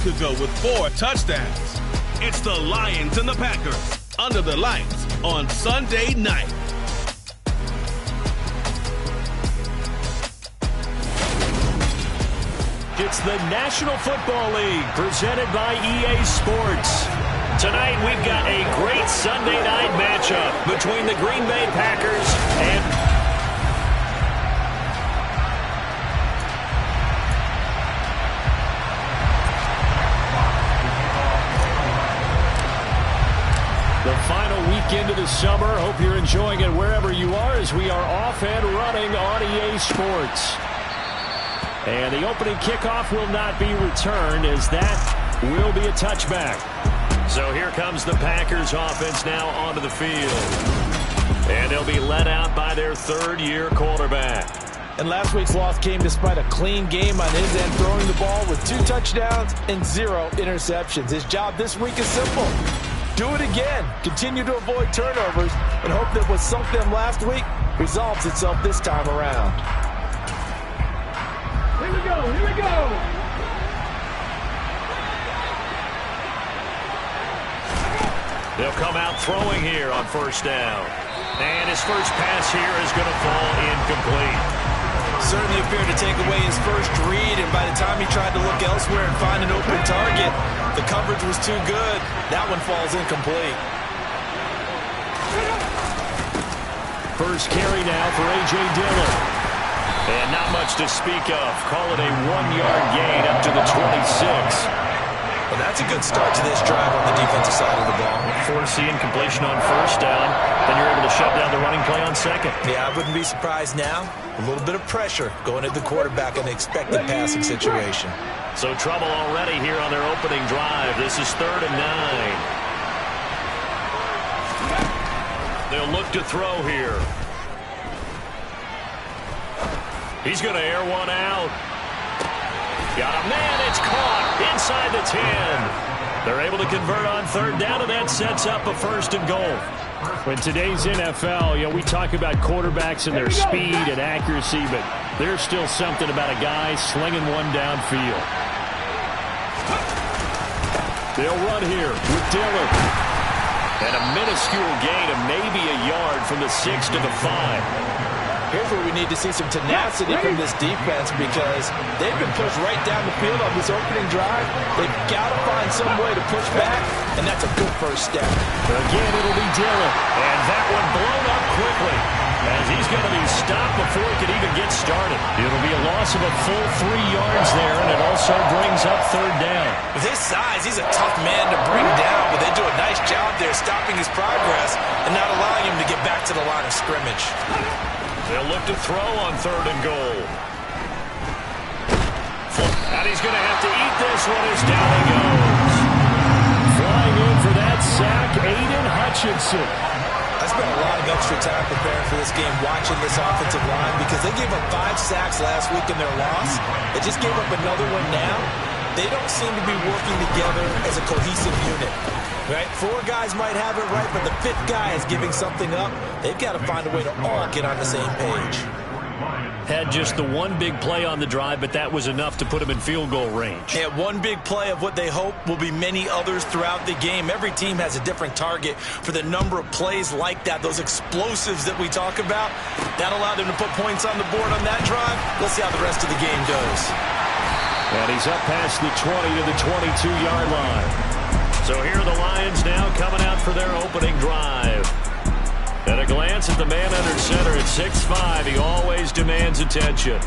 could go with 4 touchdowns. It's the Lions and the Packers under the lights on Sunday night. It's the National Football League presented by EA Sports. Tonight we've got a great Sunday night matchup between the Green Bay Packers and the final weekend of the summer. Hope you're enjoying it wherever you are as we are off and running on EA Sports. And the opening kickoff will not be returned as that will be a touchback. So here comes the Packers offense now onto the field. And they'll be led out by their third-year quarterback. And last week's loss came despite a clean game on his end, throwing the ball with 2 touchdowns and 0 interceptions. His job this week is simple. Do it again. Continue to avoid turnovers and hope that what sunk them last week resolves itself this time around. Here we go, here we go! They'll come out throwing here on first down. And his first pass here is going to fall incomplete. Certainly appeared to take away his first read, and by the time he tried to look elsewhere and find an open target, the coverage was too good. That one falls incomplete. First carry now for A.J. Dillon. And not much to speak of. Call it a 1-yard gain up to the 26. Well, that's a good start to this drive on the defensive side of the ball. Forcing completion on first down. Then you're able to shut down the running play on second. Yeah, I wouldn't be surprised now. A little bit of pressure going at the quarterback in an expected passing situation. So trouble already here on their opening drive. This is 3rd and 9. They'll look to throw here. He's going to air one out. Got a man. It's caught inside the 10. They're able to convert on 3rd down, and that sets up a 1st and goal. In today's NFL, we talk about quarterbacks and their speed and accuracy, but there's still something about a guy slinging one downfield. They'll run here with Dillon. And a minuscule gain of maybe a yard from the 6 to the 5. Here's where we need to see some tenacity from this defense because they've been pushed right down the field on this opening drive. They've got to find some way to push back, and that's a good first step. Again, it'll be Dillon. And that one blown up quickly as he's going to be stopped before he can even get started. It'll be a loss of a full 3 yards there, and it also brings up 3rd down. With his size, he's a tough man to bring down, but they do a nice job there stopping his progress and not allowing him to get back to the line of scrimmage. They'll look to throw on 3rd and goal. And he's going to have to eat this one as down he goes. Flying in for that sack, Aiden Hutchinson. I spent a lot of extra time preparing for this game watching this offensive line because they gave up 5 sacks last week in their loss. They just gave up another one now. They don't seem to be working together as a cohesive unit. Right? 4 guys might have it right, but the 5th guy is giving something up. They've got to find a way to all get on the same page. Had just the one big play on the drive, but that was enough to put him in field goal range. Yeah, one big play of what they hope will be many others throughout the game. Every team has a different target for the number of plays like that, those explosives that we talk about. That allowed them to put points on the board on that drive. Let's see how the rest of the game goes. And he's up past the 20 to the 22-yard line. So here are the Lions now coming out for their opening drive. At a glance at the man under center at 6'5", he always demands attention.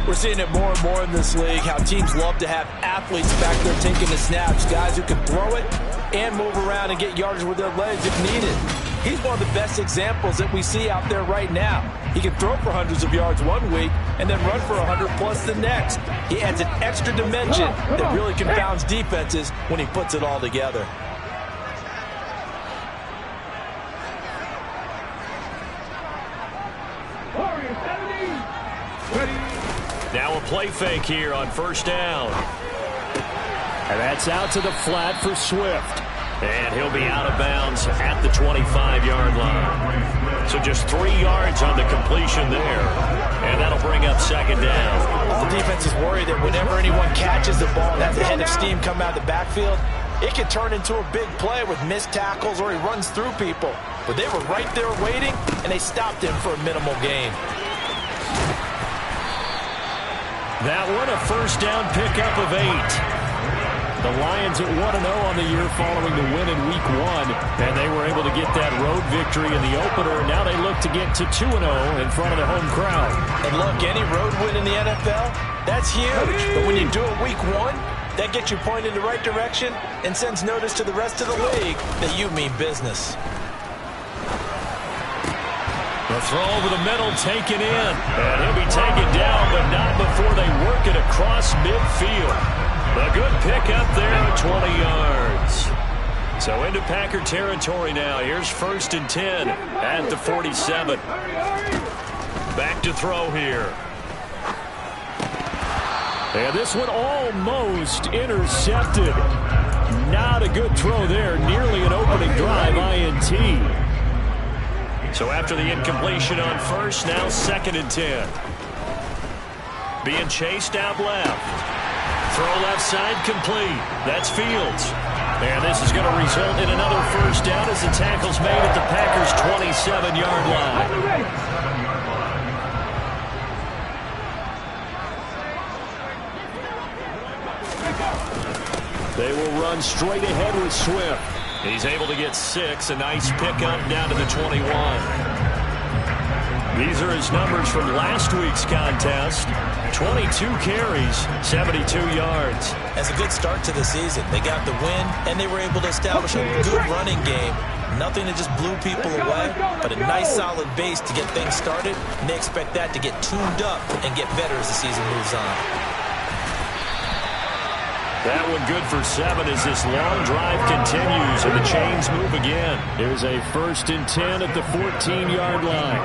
We're seeing it more and more in this league, how teams love to have athletes back there taking the snaps, guys who can throw it and move around and get yardage with their legs if needed. He's one of the best examples that we see out there right now. He can throw for hundreds of yards one week and then run for 100+ the next. He adds an extra dimension that really confounds defenses when he puts it all together. Now a play fake here on first down. And that's out to the flat for Swift. And he'll be out of bounds at the 25-yard line. So just 3 yards on the completion there. And that'll bring up second down. All defenses worry that whenever anyone catches the ball and has a head of steam come out of the backfield, it can turn into a big play with missed tackles or he runs through people. But they were right there waiting, and they stopped him for a minimal gain. That one, a first down pickup of 8. The Lions at 1-0 on the year following the win in Week 1, and they were able to get that road victory in the opener. Now they look to get to 2-0 in front of the home crowd. And look, any road win in the NFL, that's huge. But when you do it Week 1, that gets you pointed in the right direction and sends notice to the rest of the league that you mean business. The throw over the middle taken in. And he'll be taken down, but not before they work it across midfield. A good pick up there at 20 yards. So into Packer territory now. Here's 1st and 10 at the 47. Back to throw here. And this one almost intercepted. Not a good throw there. Nearly an opening drive, INT. So after the incompletion on first, now 2nd and 10. Being chased out left. Throw left side complete. That's Fields. And this is going to result in another first down as the tackle's made at the Packers' 27-yard line. They will run straight ahead with Swift. He's able to get 6. A nice pickup down to the 21. These are his numbers from last week's contest. 22 carries, 72 yards. That's a good start to the season. They got the win, and they were able to establish a good running game. Nothing that just blew people away, but a nice solid base to get things started, and they expect that to get tuned up and get better as the season moves on. That one good for 7 as this long drive continues and the chains move again. Here's a 1st and 10 at the 14-yard line.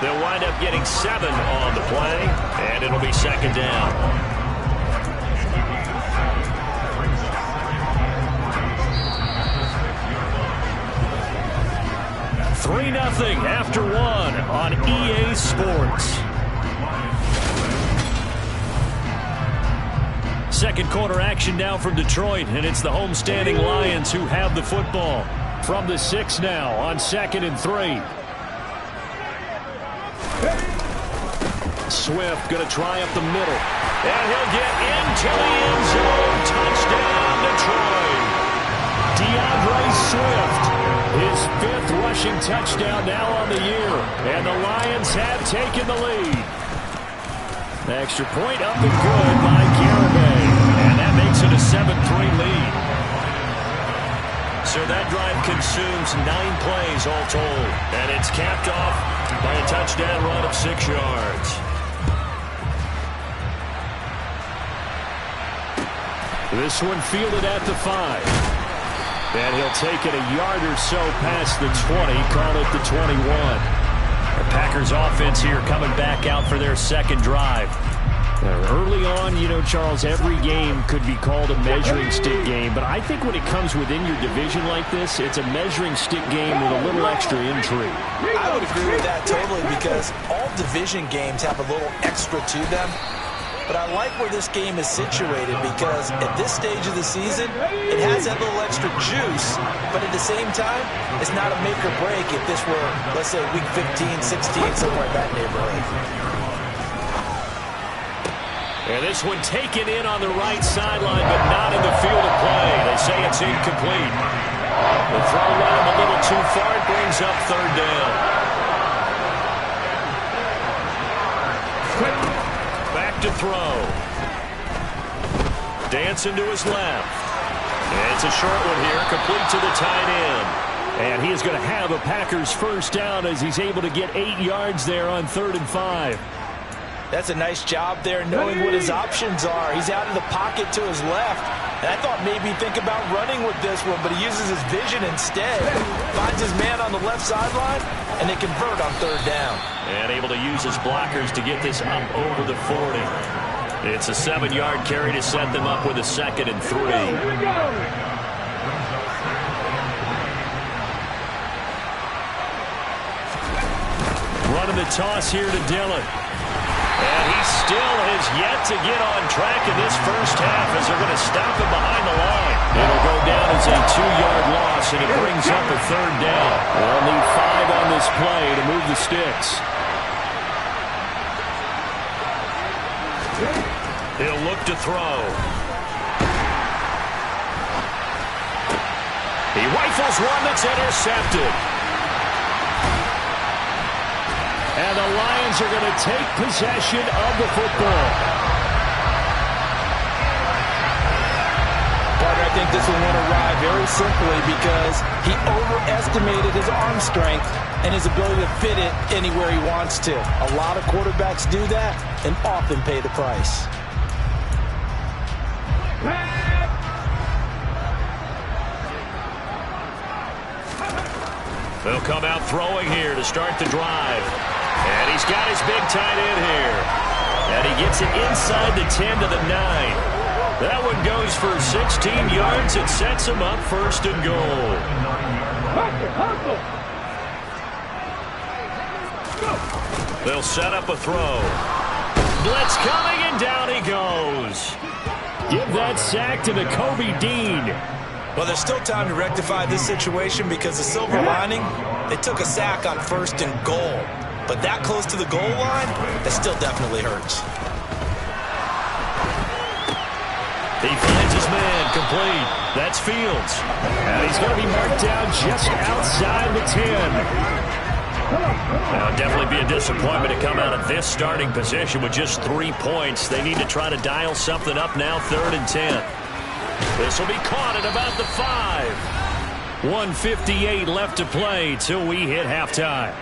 They'll wind up getting 7 on the play, and it'll be 2nd down. Three 3-0 after 1 on EA Sports. Second quarter action now from Detroit, and it's the homestanding Lions who have the football. From the 6 now on 2nd and 3. Swift going to try up the middle. And he'll get into the end zone. Touchdown, Detroit. DeAndre Swift, his 5th rushing touchdown now on the year. And the Lions have taken the lead. The extra point up and good by Garibay. And that makes it a 7-3 lead. So that drive consumes 9 plays all told. And it's capped off by a touchdown run of 6 yards. This one fielded at the 5. And he'll take it a yard or so past the 20, call it the 21. The Packers offense here coming back out for their second drive. Early on, you know, Charles, every game could be called a measuring stick game, but I think when it comes within your division like this, it's a measuring stick game with a little extra intrigue. I would agree with that totally because all division games have a little extra to them. But I like where this game is situated because at this stage of the season, it has that little extra juice. But at the same time, it's not a make or break if this were, let's say, week 15, 16, somewhere in that neighborhood. And this one taken in on the right sideline, but not in the field of play. They say it's incomplete. The throw led him a little too far. It brings up 3rd down. To throw. Dancing to his left. And it's a short one here, complete to the tight end. And he is going to have a Packers first down as he's able to get 8 yards there on 3rd and 5. That's a nice job there, knowing what his options are. He's out of the pocket to his left. And I thought maybe think about running with this one, but he uses his vision instead. Finds his man on the left sideline, and they convert on 3rd down. And able to use his blockers to get this up over the 40. It's a 7-yard carry to set them up with a 2nd and 3. Running the toss here to Dillon. And he still has yet to get on track in this first half as they're going to stop him behind the line. It'll go down as a 2-yard loss, and it brings up a third down. They'll need 5 on this play to move the sticks. He'll look to throw. He rifles one that's intercepted. And the Lions are going to take possession of the football. But I think this one went awry very simply because he overestimated his arm strength and his ability to fit it anywhere he wants to. A lot of quarterbacks do that and often pay the price. They'll come out throwing here to start the drive. And he's got his big tight end here. And he gets it inside the 10 to the 9. That one goes for 16 yards. It sets him up first and goal. They'll set up a throw. Blitz coming, and down he goes. Give that sack to the Kobe Dean. Well, there's still time to rectify this situation because the silver lining, they took a sack on 1st and goal. But that close to the goal line, that still definitely hurts. He finds his man complete. That's Fields. And he's going to be marked down just outside the 10. Now, definitely be a disappointment to come out of this starting position with just 3 points. They need to try to dial something up now, 3rd and 10. This will be caught at about the 5. 1:58 left to play till we hit halftime.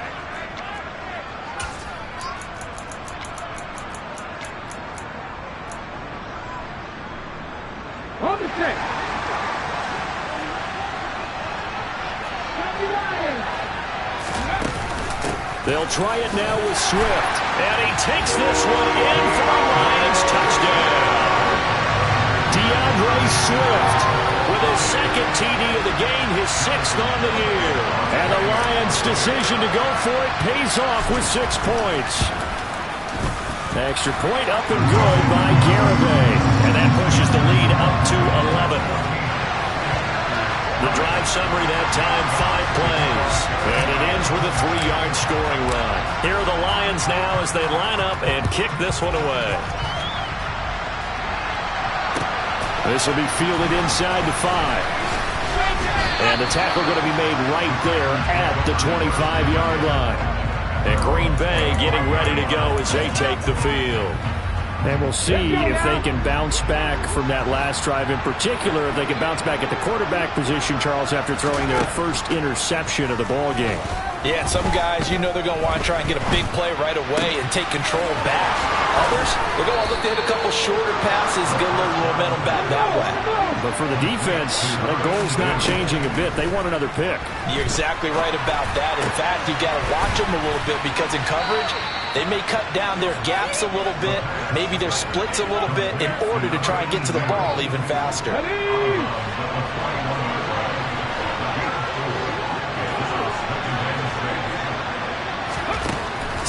They'll try it now with Swift. And he takes this one in for a Lions touchdown. DeAndre Swift with his 2nd TD of the game, his 6th on the year. And the Lions' decision to go for it pays off with 6 points. Extra point up and good by Garibay. And that pushes the lead up to 11. The drive summary that time, 5 plays. And it ends with a 3-yard scoring run. Here are the Lions now as they line up and kick this one away. This will be fielded inside the 5. And the tackle going to be made right there at the 25-yard line. And Green Bay getting ready to go as they take the field. And we'll see if they can bounce back from that last drive. In particular, if they can bounce back at the quarterback position, Charles, after throwing their first interception of the ball game. Yeah, some guys, you know they're going to want to try and get a big play right away and take control back. Others, they're going to look to hit a couple shorter passes, get a little momentum back that way. But for the defense, the goal's not changing a bit. They want another pick. You're exactly right about that. In fact, you got to watch them a little bit because in coverage, they may cut down their gaps a little bit, maybe their splits a little bit in order to try and get to the ball even faster.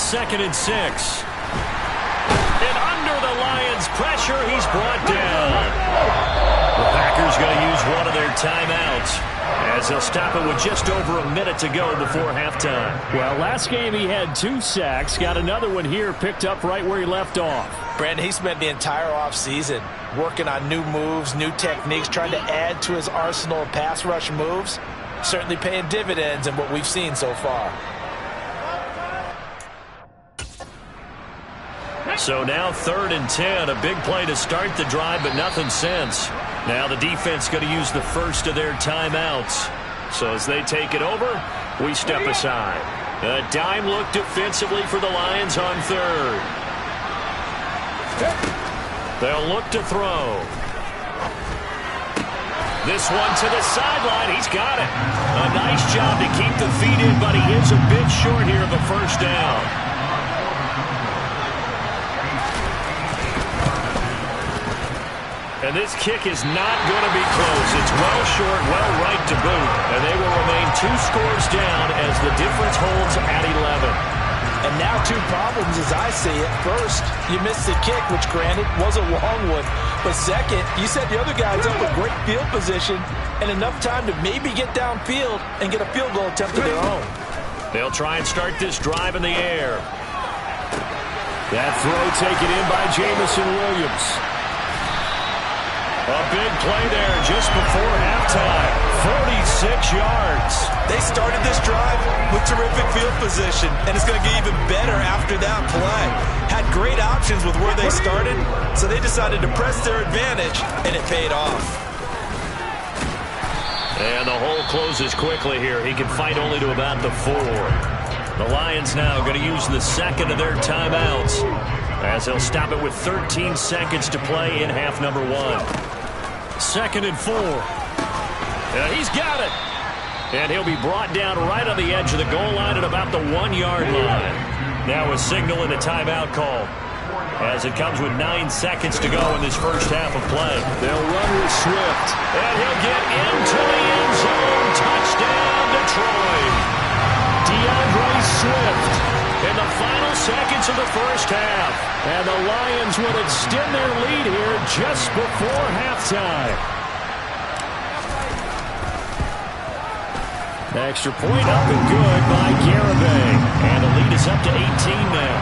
2nd and 6. And under the Lions' pressure, he's brought down. The Packers going to use one of their timeouts as they'll stop it with just over a minute to go before halftime. Well, last game he had 2 sacks. Got another one here picked up right where he left off. Brandon, he spent the entire offseason working on new moves, new techniques, trying to add to his arsenal of pass rush moves. Certainly paying dividends in what we've seen so far. So now 3rd and 10, a big play to start the drive, but nothing since. Now the defense going to use the first of their timeouts. So as they take it over, we step aside. A dime look defensively for the Lions on 3rd. They'll look to throw. This one to the sideline. He's got it. A nice job to keep the feet in, but he is a bit short here of a first down. And this kick is not going to be close. It's well short, well right to boot. And they will remain 2 scores down as the difference holds at 11. And now two problems as I see it. First, you missed the kick, which granted was a long one. But second, you set the other guys up with great field position and enough time to maybe get downfield and get a field goal attempt of their own. They'll try and start this drive in the air. That throw taken in by Jameson Williams. A big play there just before halftime. 46 yards. They started this drive with terrific field position, and it's going to get even better after that play. Had great options with where they started, so they decided to press their advantage, and it paid off. And the hole closes quickly here. He can fight only to about the 4. The Lions now going to use the second of their timeouts as they'll stop it with 13 seconds to play in half number 1. 2nd and 4. He's got it. And he'll be brought down right on the edge of the goal line at about the 1-yard line. Now a signal and a timeout call as it comes with 9 seconds to go in this first half of play. They'll run with Swift. And he'll get into the end zone. Touchdown, Detroit. DeAndre Swift in the final seconds of the first half. And the Lions will extend their lead here just before halftime. Extra point up and good by Garibay. And the lead is up to 18 now.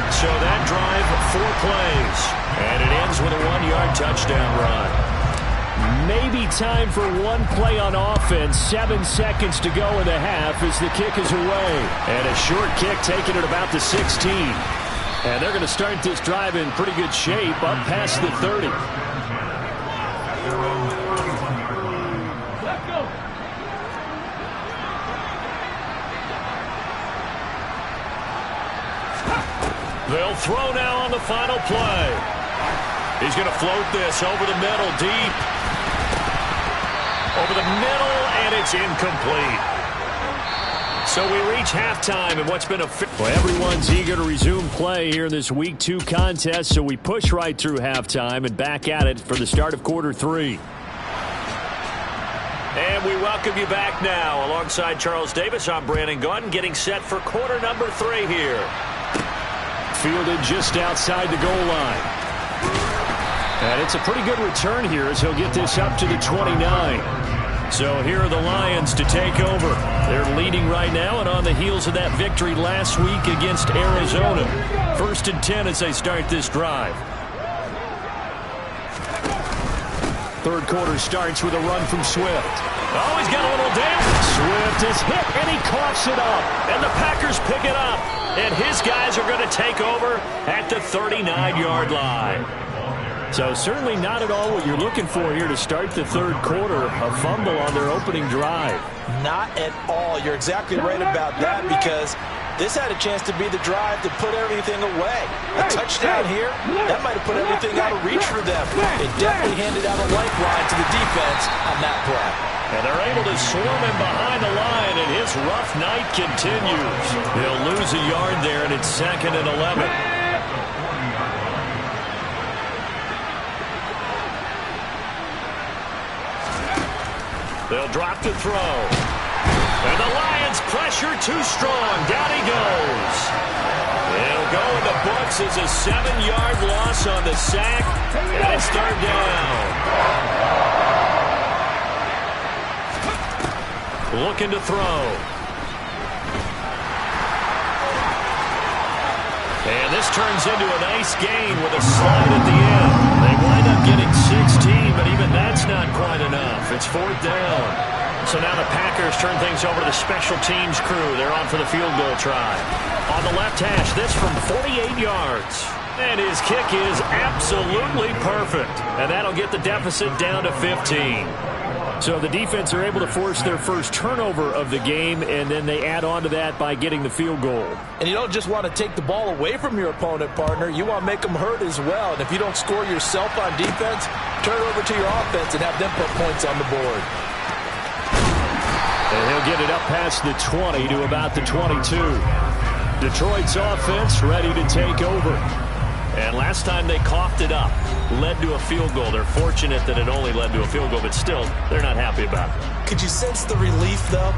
So that drive, 4 plays. And it ends with a 1-yard touchdown run. Maybe time for one play on offense. 7 seconds to go in the half as the kick is away. And a short kick taken at about the 16. And they're going to start this drive in pretty good shape up past the 30. They'll throw now on the final play. He's going to float this over the middle, deep. Over the middle, and it's incomplete. So we reach halftime, and what's been a... Well, everyone's eager to resume play here in this Week 2 contest, so we push right through halftime and back at it for the start of quarter 3. And we welcome you back now. Alongside Charles Davis, I'm Brandon Gaudin, getting set for quarter number 3 here. Fielded just outside the goal line. And it's a pretty good return here as he'll get this up to the 29. So here are the Lions to take over. They're leading right now and on the heels of that victory last week against Arizona. 1st and 10 as they start this drive. Third quarter starts with a run from Swift. Oh, he's got a little damage. Swift is hit, and he coughs it up. And the Packers pick it up. And his guys are going to take over at the 39-yard line. So certainly not at all what you're looking for here to start the third quarter. A fumble on their opening drive. Not at all. You're exactly right about that because this had a chance to be the drive to put everything away. A touchdown here, that might have put everything out of reach for them. It definitely handed out a lifeline to the defense on that play. And they're able to swarm him behind the line, and his rough night continues. He'll lose a yard there, and it's 2nd and 11. They'll drop to throw. And the Lions pressure too strong. Down he goes. It'll go in the books as a 7-yard loss on the sack, and it's 3rd down. Looking to throw. And this turns into a nice gain with a slide at the end. They wind up getting 16, but even that's not quite enough. It's 4th down. So now the Packers turn things over to the special teams crew. They're on for the field goal try. On the left hash, this from 48 yards. And his kick is absolutely perfect. And that'll get the deficit down to 15. So the defense are able to force their first turnover of the game, and then they add on to that by getting the field goal. And you don't just want to take the ball away from your opponent, partner. You want to make them hurt as well. And if you don't score yourself on defense, turn over to your offense and have them put points on the board. And he'll get it up past the 20 to about the 22. Detroit's offense ready to take over. And last time they coughed it up, led to a field goal. They're fortunate that it only led to a field goal, but still, they're not happy about it. Could you sense the relief, though,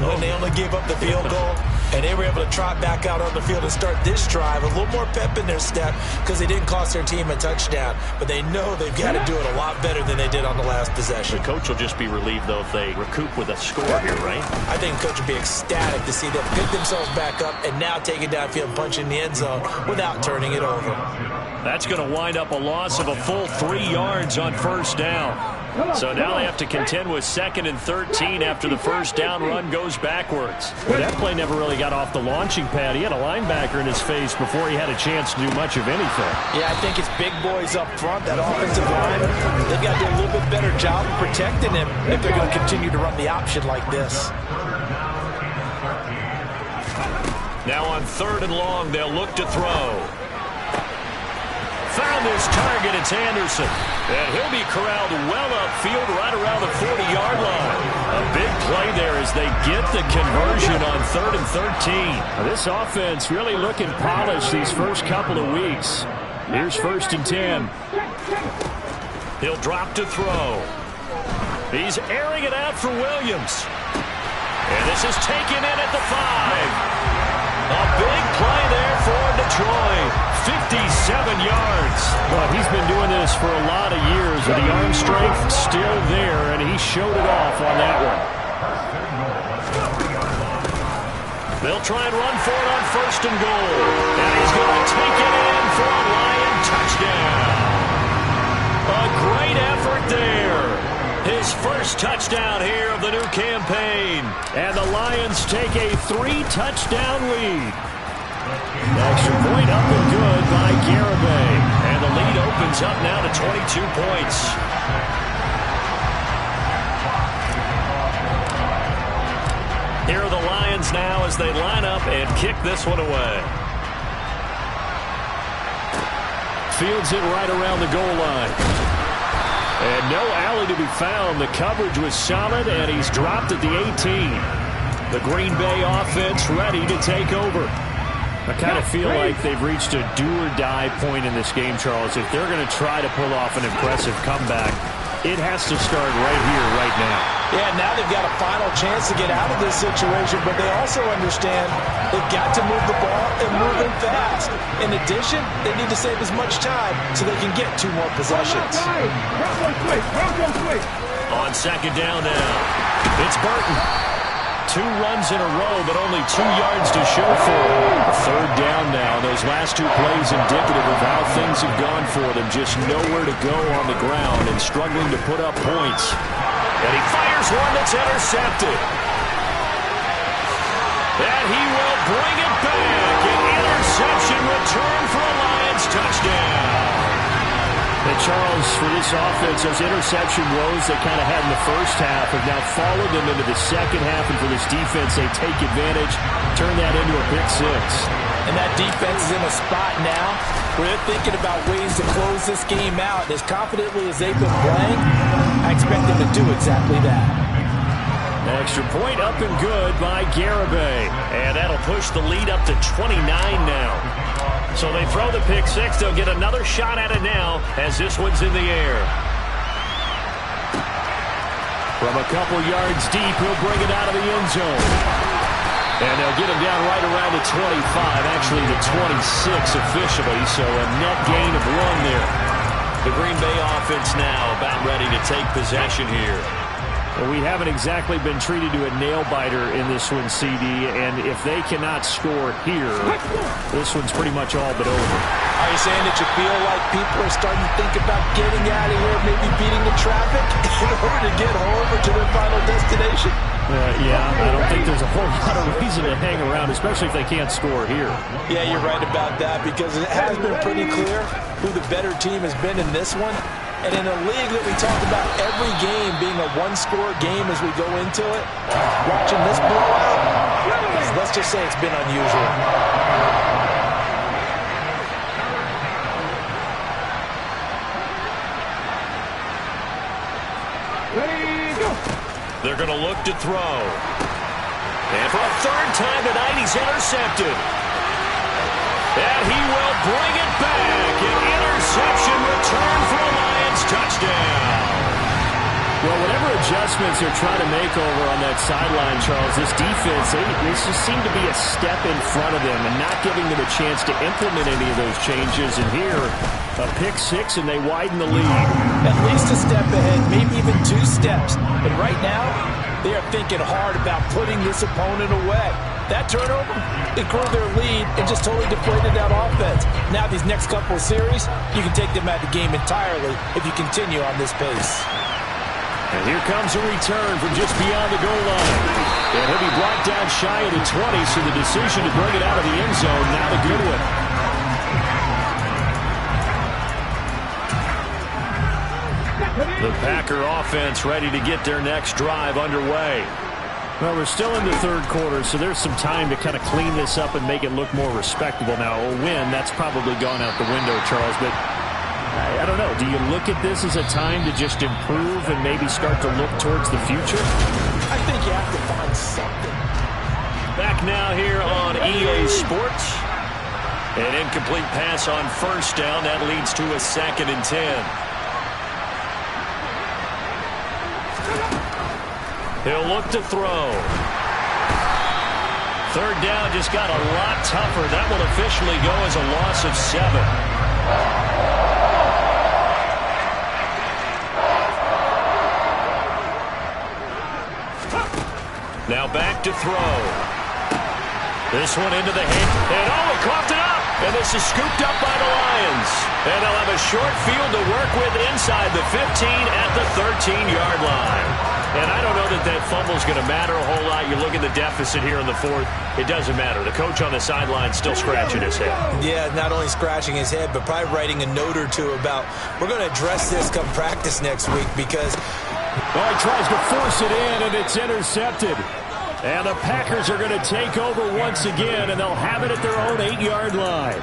when they only gave up the field goal? And they were able to trot back out on the field and start this drive. A little more pep in their step because they didn't cost their team a touchdown. But they know they've got to do it a lot better than they did on the last possession. The coach will just be relieved, though, if they recoup with a score here, right? I think the coach will be ecstatic to see them pick themselves back up and now take it downfield and punch in the end zone without turning it over. That's going to wind up a loss of a full 3 yards on first down. So now they have to contend with 2nd and 13 after the first down run goes backwards. Well, that play never really got off the launching pad. He had a linebacker in his face before he had a chance to do much of anything. Yeah, I think it's big boys up front, that offensive line. They've got to do a little bit better job of protecting him if they're going to continue to run the option like this. Now on 3rd and long, they'll look to throw. Found his target, it's Anderson. And he'll be corralled well upfield right around the 40-yard line. A big play there as they get the conversion on 3rd and 13. Now, this offense really looking polished these first couple of weeks. Here's 1st and 10. He'll drop to throw. He's airing it out for Williams. And this is taken in at the 5. A big play there for Detroit. 57 yards. Well, he's been doing this for a lot of years with the arm strength still there, and he showed it off on that one. They'll try and run for it on 1st and goal. And he's going to take it in for a Lion touchdown. A great effort there. His first touchdown here of the new campaign. And the Lions take a 3-touchdown lead. Extra point up and good by Garibay. And the lead opens up now to 22 points. Here are the Lions now as they line up and kick this one away. Fields it right around the goal line. And no alley to be found. The coverage was solid, and he's dropped at the 18. The Green Bay offense ready to take over. I kind of feel like they've reached a do-or-die point in this game, Charles. If they're going to try to pull off an impressive comeback, it has to start right here, right now. Yeah, now they've got a final chance to get out of this situation, but they also understand they've got to move the ball and move it fast. In addition, they need to save as much time so they can get 2 more possessions. On 2nd down now, it's Burton. 2 runs in a row, but only 2 yards to show for it. 3rd down now. Those last 2 plays indicative of how things have gone for them. Just nowhere to go on the ground and struggling to put up points. And he fires one that's intercepted. And he will bring it back. An interception return for a Lions touchdown. And Charles, for this offense, those interception woes they kind of had in the first half have now followed them into the second half. And for this defense, they take advantage, turn that into a pick 6. And that defense is in a spot now where they're thinking about ways to close this game out. As confidently as they've been playing, I expect them to do exactly that. An extra point up and good by Garibay. And that'll push the lead up to 29 now. So they throw the pick 6. They'll get another shot at it now as this one's in the air. From a couple yards deep, he'll bring it out of the end zone. And they'll get him down right around the 25, actually the 26 officially, so a net gain of 1 there. The Green Bay offense now about ready to take possession here. Well, we haven't exactly been treated to a nail-biter in this one, CD, and if they cannot score here, this one's pretty much all but over. Are you saying that you feel like people are starting to think about getting out of here, maybe beating the traffic in order to get home or to their final destination? Yeah, I don't think there's a whole lot of reason to hang around, especially if they can't score here. Yeah, you're right about that, because it has been pretty clear who the better team has been in this one. And in a league that we talk about every game being a 1-score game as we go into it, watching this blowout, let's just say it's been unusual. They're going to look to throw. And for a 3rd time tonight, he's intercepted. And he will bring it back. An interception return for a Lions touchdown. Well, whatever adjustments they're trying to make over on that sideline, Charles. This defense, they just seem to be a step in front of them and not giving them a chance to implement any of those changes. And here, a pick six, and they widen the lead. At least a step ahead, maybe even 2 steps. And right now, they are thinking hard about putting this opponent away. That turnover, it grew their lead and just totally deflated that offense. Now these next couple of series, you can take them out of the game entirely if you continue on this pace. And here comes a return from just beyond the goal line. And he'll be brought down shy of the 20, so the decision to bring it out of the end zone, not a good one. The Packer offense ready to get their next drive underway. Well, we're still in the third quarter, so there's some time to kind of clean this up and make it look more respectable. Now, a win, that's probably gone out the window, Charles, but I don't know. Do you look at this as a time to just improve and maybe start to look towards the future? I think you have to find something. Back now here on EA Sports. An incomplete pass on first down. That leads to a 2nd and 10. He'll look to throw. Third down just got a lot tougher. That will officially go as a loss of 7. Now back to throw. This one into the hand. And he coughed it up. And this is scooped up by the Lions. And they'll have a short field to work with inside the 15 at the 13-yard line. And I don't know that that fumble is going to matter a whole lot. You look at the deficit here in the 4th. It doesn't matter. The coach on the sideline still scratching his head. Yeah, not only scratching his head, but probably writing a note or two about, we're going to address this come practice next week because... Well, he tries to force it in, and it's intercepted. And the Packers are going to take over once again, and they'll have it at their own 8-yard line.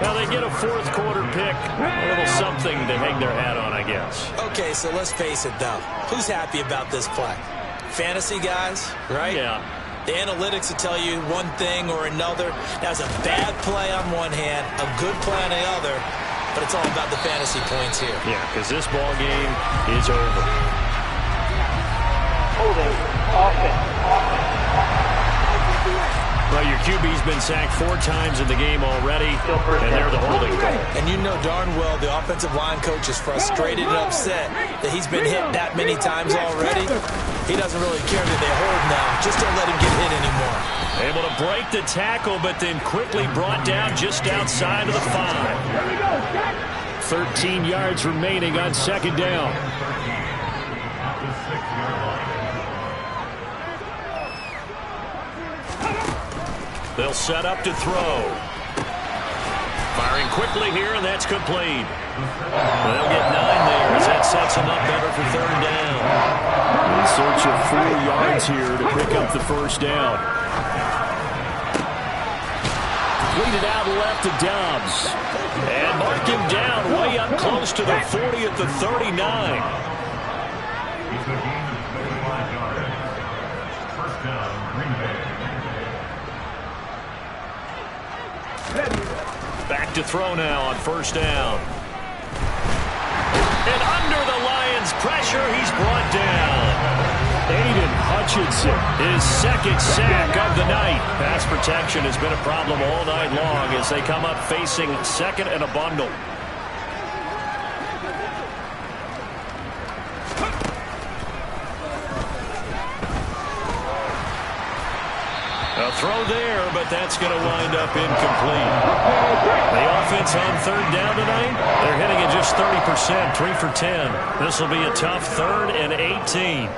Now, they get a 4th quarter pick. A little something to hang their hat on, I guess. Okay, so let's face it, though. Who's happy about this play? Fantasy guys, right? Yeah. The analytics will tell you one thing or another. That was a bad play on one hand, a good play on the other, but it's all about the fantasy points here. Yeah, because this ball game is over. Holding offense. Well, your QB's been sacked 4 times in the game already, and they're the holding call. And you know darn well the offensive line coach is frustrated and upset that he's been hit that many times already. He doesn't really care that they hold now. Just don't let him get hit anymore. Able to break the tackle, but then quickly brought down just outside of the 5. 13 yards remaining on 2nd down. They'll set up to throw. Firing quickly here, and that's complete. They'll get 9 there as that sets them up better for 3rd down. In search of 4 yards here to pick up the 1st down. Lead it out left to Dobbs. And mark him down way up close to the 40 at the 39. Back to throw now on 1st down. And under the Lions' pressure, he's brought down. Aiden Hutchinson, his 2nd sack of the night. Pass protection has been a problem all night long as they come up facing 2nd and a bundle. A throw there, but that's going to wind up incomplete. The offense on 3rd down tonight, they're hitting at just 30%, 3 for 10. This will be a tough 3rd and 18.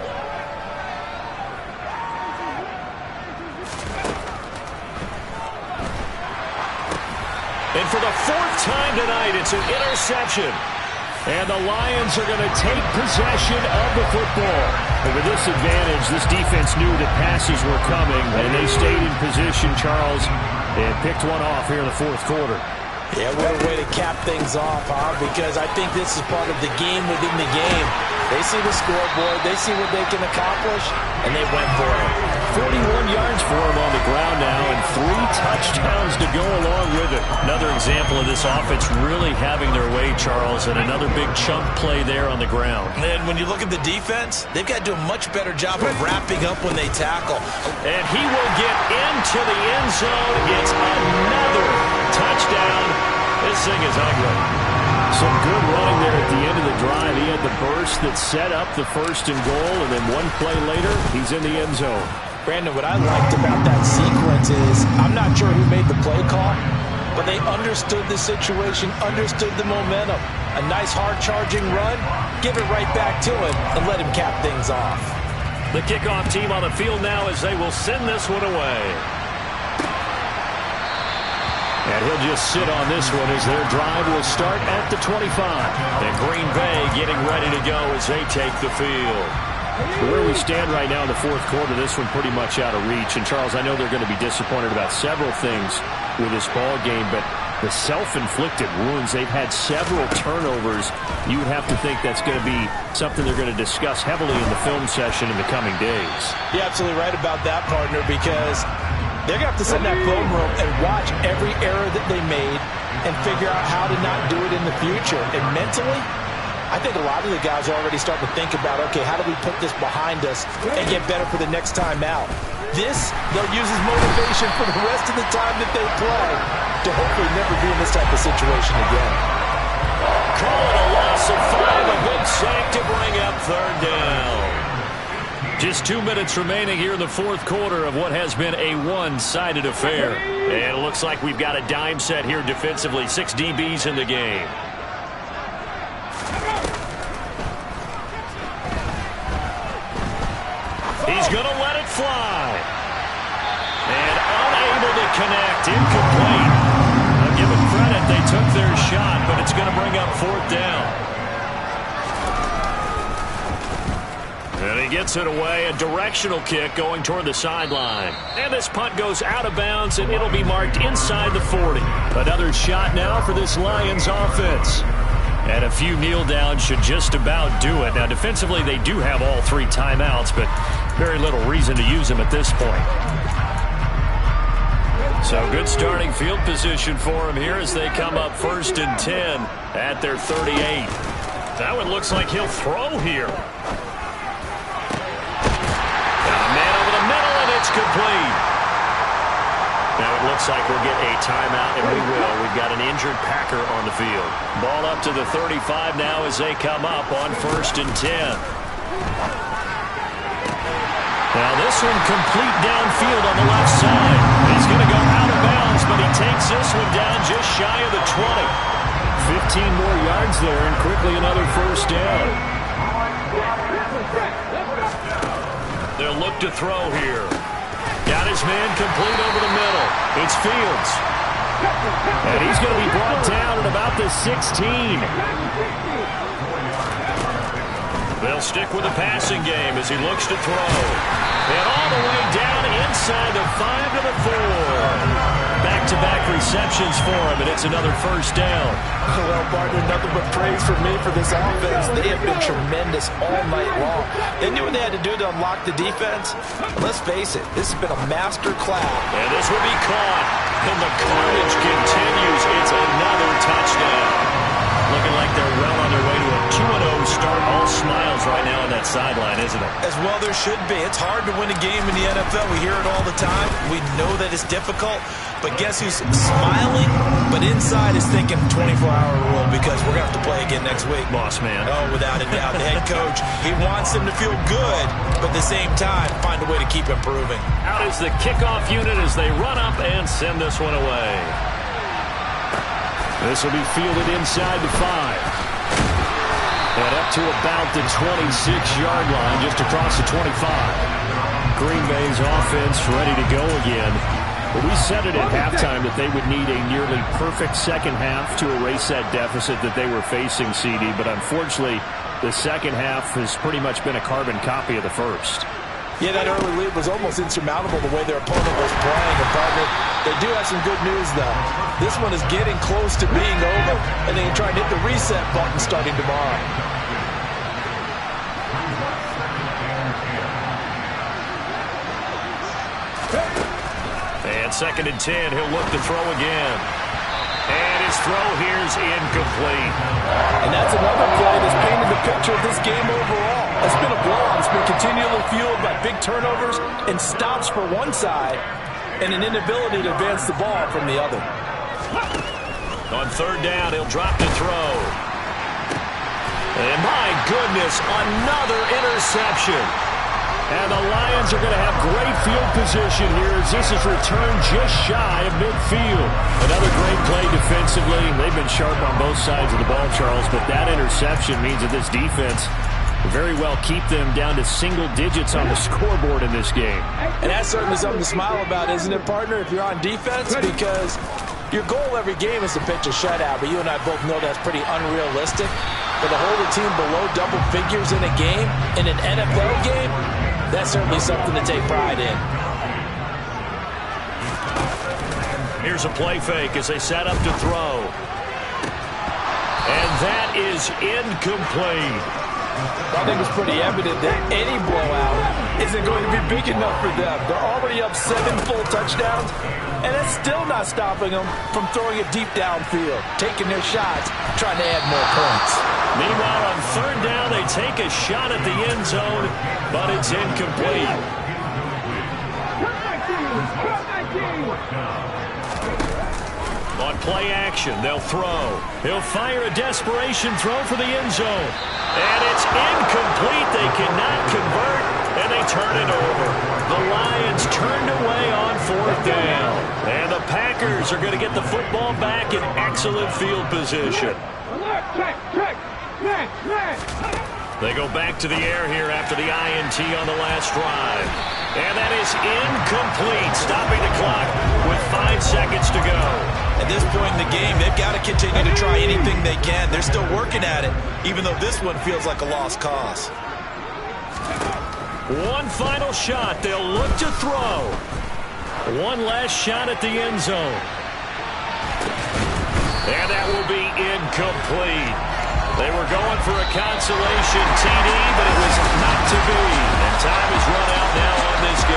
And for the 4th time tonight, it's an interception. And the Lions are going to take possession of the football. And with this advantage, this defense knew that passes were coming, and they stayed in position, Charles, and picked one off here in the 4th quarter. Yeah, what a way to cap things off, huh? Because I think this is part of the game within the game. They see the scoreboard, they see what they can accomplish, and they went for it. 41 yards for him on the ground now, and 3 touchdowns to go along with it. Another example of this offense really having their way, Charles, and another big chunk play there on the ground. And when you look at the defense, they've got to do a much better job of wrapping up when they tackle. And he will get into the end zone. It's another touchdown. This thing is ugly. Some good running there at the end of the drive. He had the burst that set up the 1st and goal, and then one play later, he's in the end zone. Brandon, what I liked about that sequence is, I'm not sure who made the play call, but they understood the situation, understood the momentum. A nice hard-charging run, give it right back to him, and let him cap things off. The kickoff team on the field now as they will send this one away. And he'll just sit on this one as their drive will start at the 25. And Green Bay getting ready to go as they take the field. Where we stand right now in the 4th quarter, this one pretty much out of reach. And, Charles, I know they're going to be disappointed about several things with this ball game, but the self-inflicted wounds, they've had several turnovers. You would have to think that's going to be something they're going to discuss heavily in the film session in the coming days. You're absolutely right about that, partner, because they're going to have to sit in that film room and watch every error that they made and figure out how to not do it in the future. And mentally, I think a lot of the guys are already starting to think about, okay, how do we put this behind us and get better for the next time out? This, they'll use as motivation for the rest of the time that they play to hopefully never be in this type of situation again. Call it a loss of 5, a good sack to bring up 3rd down. Just 2 minutes remaining here in the 4th quarter of what has been a one-sided affair. And it looks like we've got a dime set here defensively. 6 DBs in the game. He's going to let it fly. And unable to connect. Incomplete. I'll give them credit. They took their shot, but it's going to bring up 4th down. And he gets it away, a directional kick going toward the sideline. And this punt goes out of bounds, and it'll be marked inside the 40. Another shot now for this Lions offense. And a few kneel downs should just about do it. Now, defensively, they do have all 3 timeouts, but very little reason to use them at this point. So good starting field position for him here as they come up 1st and 10 at their 38. That one looks like he'll throw here. It's complete. Now it looks like we'll get a timeout, and we will. We've got an injured Packer on the field. Ball up to the 35 now as they come up on 1st and 10. Now this one complete downfield on the left side. He's going to go out of bounds, but he takes this one down just shy of the 20. 15 more yards there, and quickly another 1st down. They'll look to throw here. Got his man complete over the middle. It's Fields. And he's going to be brought down at about the 16. They'll stick with the passing game as he looks to throw. And all the way down inside the 5 to the 4. Back-to-back receptions for him, and it's another 1st down. Well, partner, nothing but praise for me for this offense. They have been tremendous all night long. They knew what they had to do to unlock the defense. Let's face it, this has been a master class. And this will be caught. And the carnage continues. It's another touchdown. Looking like they're well on their way to a 2-0 start. All smiles right now on that sideline, isn't it? As well there should be. It's hard to win a game in the NFL. We hear it all the time. We know that it's difficult. But guess who's smiling? But inside is thinking 24-hour rule because we're going to have to play again next week. Boss man. Oh, without a doubt. The head coach, he wants them to feel good, but at the same time, find a way to keep improving. Out is the kickoff unit as they run up and send this one away. This will be fielded inside the 5. And up to about the 26-yard line, just across the 25. Green Bay's offense ready to go again. But we said it at halftime that they would need a nearly perfect second half to erase that deficit that they were facing, CD. But unfortunately, the second half has pretty much been a carbon copy of the first. Yeah, that early lead was almost insurmountable the way their opponent was playing. And partner, they do have some good news, though. This one is getting close to being over, and they can try and hit the reset button starting tomorrow. And 2nd and 10, he'll look to throw again. And his throw here's incomplete. And that's another play that's painted the picture of this game overall. It's been a blowout. It's been continually fueled by big turnovers and stops for one side and an inability to advance the ball from the other. On 3rd down, he'll drop to throw. And my goodness, another interception. And the Lions are going to have great field position here as this is returned just shy of midfield. Another great play defensively. They've been sharp on both sides of the ball, Charles, but that interception means that this defense will very well keep them down to single digits on the scoreboard in this game. And that's certainly something to smile about, isn't it, partner, if you're on defense? Because your goal every game is to pitch a shutout, but you and I both know that's pretty unrealistic. But to hold a team below double figures in a game, in an NFL game, that's certainly something to take pride in. Here's a play fake as they set up to throw. And that is incomplete. I think it's pretty evident that any blowout isn't going to be big enough for them. They're already up 7 full touchdowns, and it's still not stopping them from throwing it deep downfield, taking their shots, trying to add more points. Meanwhile, on 3rd down, they take a shot at the end zone, but it's incomplete. On play action, they'll throw. He'll fire a desperation throw for the end zone. And it's incomplete. They cannot convert, and they turn it over. The Lions turned away on 4th down. And the Packers are going to get the football back in excellent field position. They go back to the air here after the INT on the last drive. And that is incomplete, stopping the clock with 5 seconds to go. At this point in the game, they've got to continue to try anything they can. They're still working at it, even though this one feels like a lost cause. One final shot. They'll look to throw. One last shot at the end zone. And that will be incomplete. They were going for a consolation TD, but it was not to be. And time is run out now on this game.